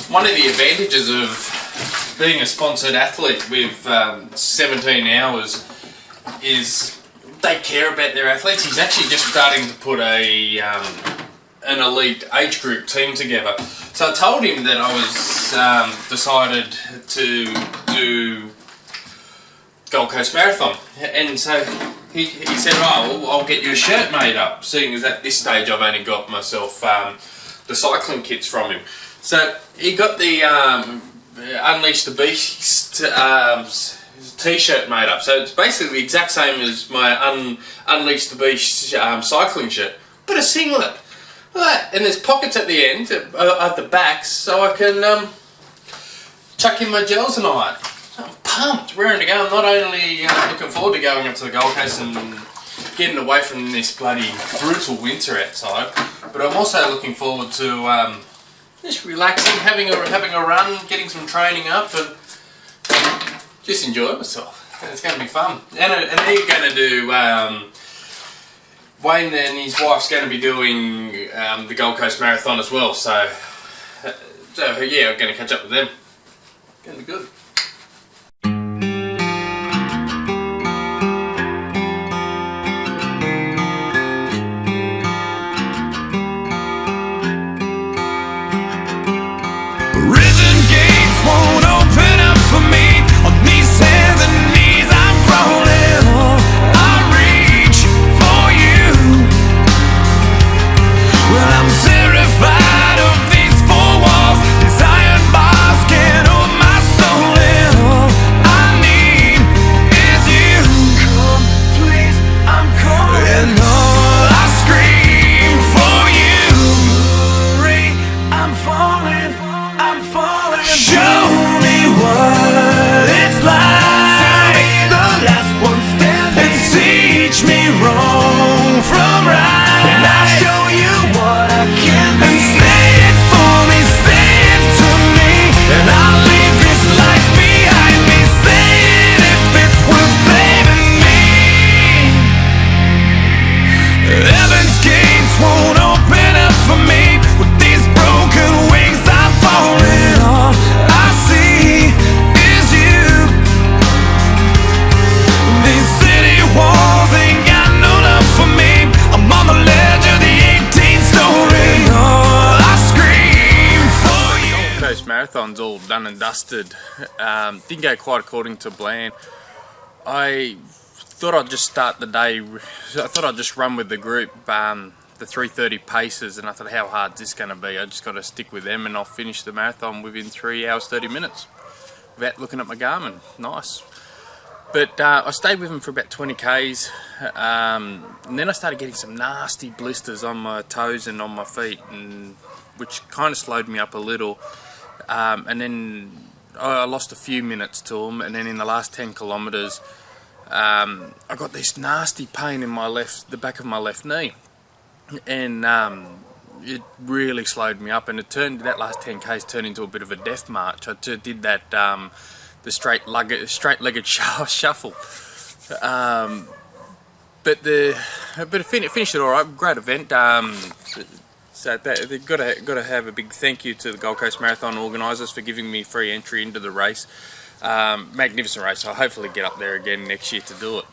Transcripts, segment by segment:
one of the advantages of being a sponsored athlete with 17 Hours is they care about their athletes. He's actually just starting to put an elite age group team together. So I told him that I was decided to do Gold Coast Marathon, and so he said, "Oh, well, I'll get you a shirt made up." Seeing as at this stage I've only got myself the cycling kits from him, so he got the Unleash the Beast t-shirt made up. So it's basically the exact same as my Unleash the Beast cycling shirt, but a singlet. And there's pockets at the end, at the back, so I can chuck in my gels tonight. I'm pumped, raring to go. I'm not only looking forward to going up to the Gold Coast and getting away from this bloody brutal winter outside, but I'm also looking forward to just relaxing, having a run, getting some training up, and just enjoy myself. It's going to be fun. And they're going to do, Wayne and his wife's going to be doing the Gold Coast Marathon as well, so yeah, I'm going to catch up with them. It's going to be good. Marathon's all done and dusted. Didn't go quite according to plan. I thought I'd just start the day, I thought I'd just run with the group, the 3:30 paces, and I thought, how hard is this going to be? I just got to stick with them and I'll finish the marathon within 3 hours 30 minutes without looking at my Garmin. Nice. But I stayed with them for about 20 k's, and then I started getting some nasty blisters on my toes and on my feet, which kind of slowed me up a little. And then I lost a few minutes to them, and then in the last 10 kilometres I got this nasty pain in the back of my left knee, and it really slowed me up, and that last 10 k's turned into a bit of a death march. I did that the straight-legged shuffle, but finished it all right. Great event. So they've got to have a big thank you to the Gold Coast Marathon organisers for giving me free entry into the race. Magnificent race. I'll hopefully get up there again next year to do it.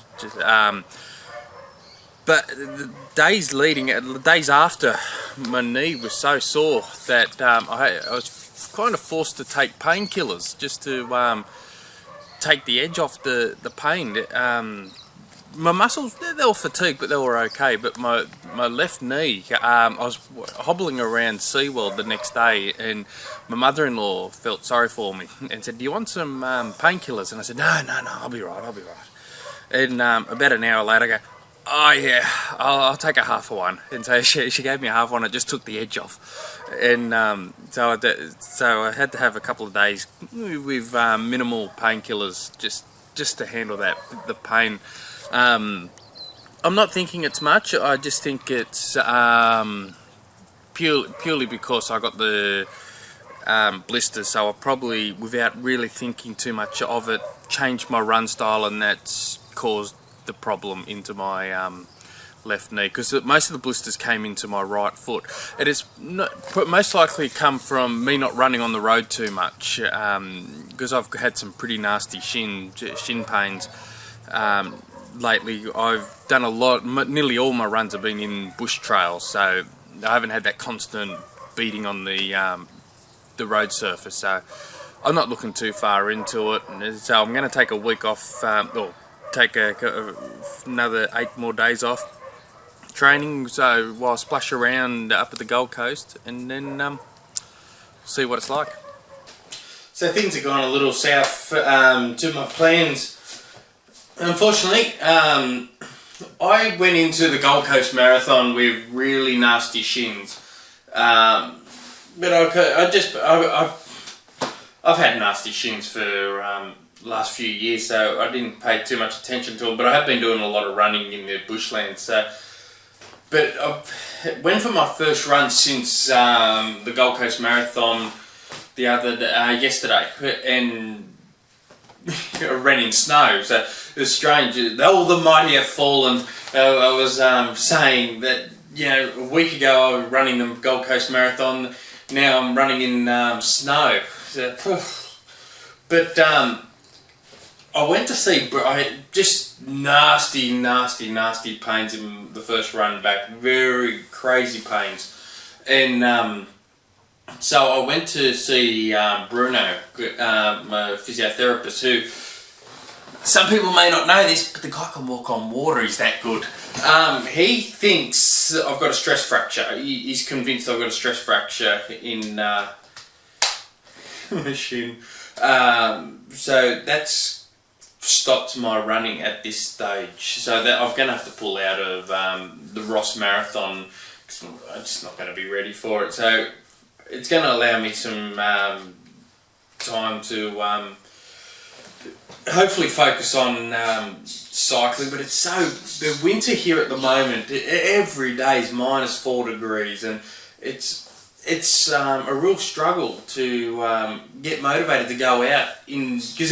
But the days after, my knee was so sore that I was kind of forced to take painkillers just to take the edge off the pain. My muscles, they were fatigued, but they were okay. But my left knee, I was hobbling around SeaWorld the next day, and my mother-in-law felt sorry for me and said, "Do you want some painkillers?" And I said, No, I'll be right. And about an hour later, I go, "Oh yeah, I'll take a half of one." And so she gave me a half one. It just took the edge off, and so I had to have a couple of days with minimal painkillers just to handle the pain. I'm not thinking it's much. I just think it's purely because I got the blisters, so I'll probably, without really thinking too much of it, change my run style, and that's caused the problem into my left knee, because most of the blisters came into my right foot. It is most likely come from me not running on the road too much, because I've had some pretty nasty shin pains lately. I've done a lot, nearly all my runs have been in bush trails, so I haven't had that constant beating on the road surface, so I'm not looking too far into it. So I'm going to take a week off, or take another 8 more days off training, so while I splash around up at the Gold Coast, and then see what it's like. So things have gone a little south to my plans. Unfortunately, I went into the Gold Coast Marathon with really nasty shins, but I've had nasty shins for last few years, so I didn't pay too much attention to them, but I have been doing a lot of running in the bushland. But I went for my first run since the Gold Coast Marathon yesterday, and I ran in snow, so it was strange. All the mighty have fallen. I was saying that, a week ago I was running the Gold Coast Marathon, now I'm running in snow. So, but I went to see, I had just nasty pains in the first run back, very crazy pains, and so I went to see Bruno, my physiotherapist, who, some people may not know this, but the guy can walk on water, he's that good. He thinks I've got a stress fracture. He's convinced I've got a stress fracture in my shin. So that's stopped my running at this stage. So that I'm going to have to pull out of the Ross Marathon, because I'm just not going to be ready for it. So it's going to allow me some time to hopefully focus on cycling. But it's the winter here at the moment, every day is -4 degrees, and it's a real struggle to get motivated to go out, because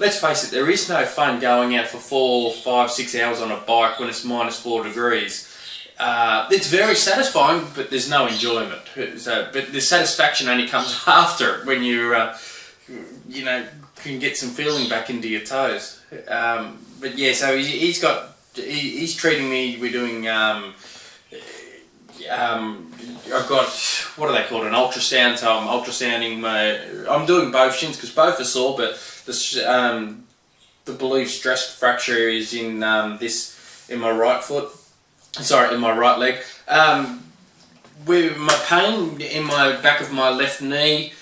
let's face it, there is no fun going out for 4, 5, 6 hours on a bike when it's -4 degrees. It's very satisfying, but there's no enjoyment. But the satisfaction only comes after, when you can get some feeling back into your toes. But yeah, so he's treating me. We're doing I've got, what are they called, an ultrasound, so I'm ultrasounding I'm doing both shins because both are sore, but the believed stress fracture is in in my right foot, in my right leg. With my pain in my back of my left knee,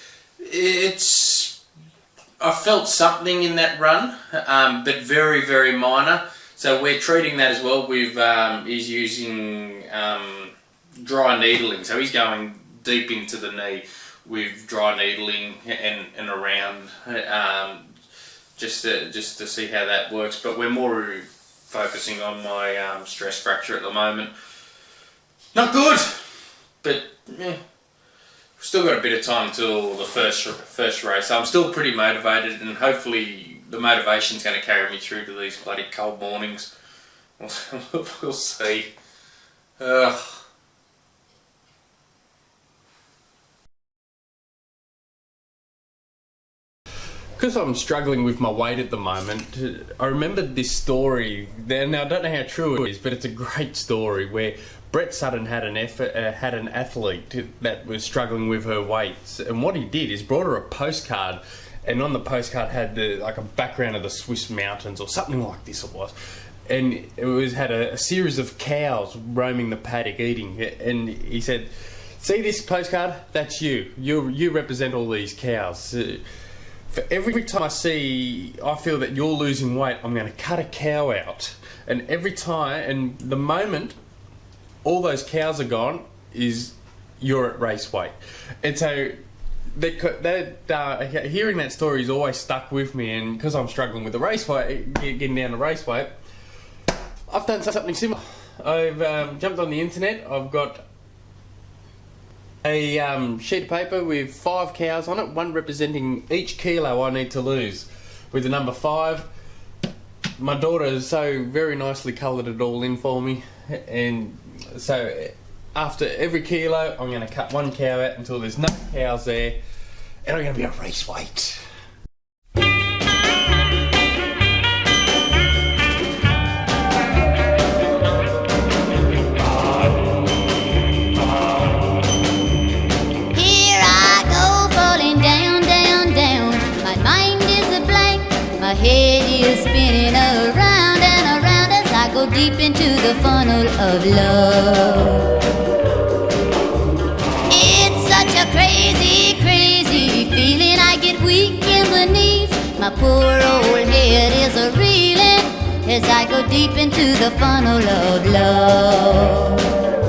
I felt something in that run, but very, very minor. So we're treating that as well with, he's using dry needling. So he's going deep into the knee with dry needling and around, just to see how that works. But we're more focusing on my stress fracture at the moment. Not good, but yeah. Still got a bit of time until the first race. So I'm still pretty motivated, and hopefully the motivation's going to carry me through to these bloody cold mornings. We'll see. Because I'm struggling with my weight at the moment, I remembered this story. Now I don't know how true it is, but it's a great story where Brett Sutton had an athlete that was struggling with her weights, and what he did is brought her a postcard, and on the postcard had like a background of the Swiss mountains or something like this it was, and it had a series of cows roaming the paddock eating, and he said, "See this postcard? That's you. You represent all these cows. For every time I feel that you're losing weight, I'm going to cut a cow out, and every time, and the moment all those cows are gone is you're at race weight." And so hearing that story has always stuck with me, and because I'm struggling with the race weight, getting down to race weight, I've done something similar. I've jumped on the internet. I've got a sheet of paper with 5 cows on it, one representing each kilo I need to lose, with the number 5. My daughter has so very nicely coloured it all in for me. And so after every kilo, I'm going to cut one cow out until there's no cows there, and I'm going to be a race weight. My head is spinning around and around as I go deep into the funnel of love. It's such a crazy, crazy feeling. I get weak in the knees. My poor old head is a-reeling as I go deep into the funnel of love.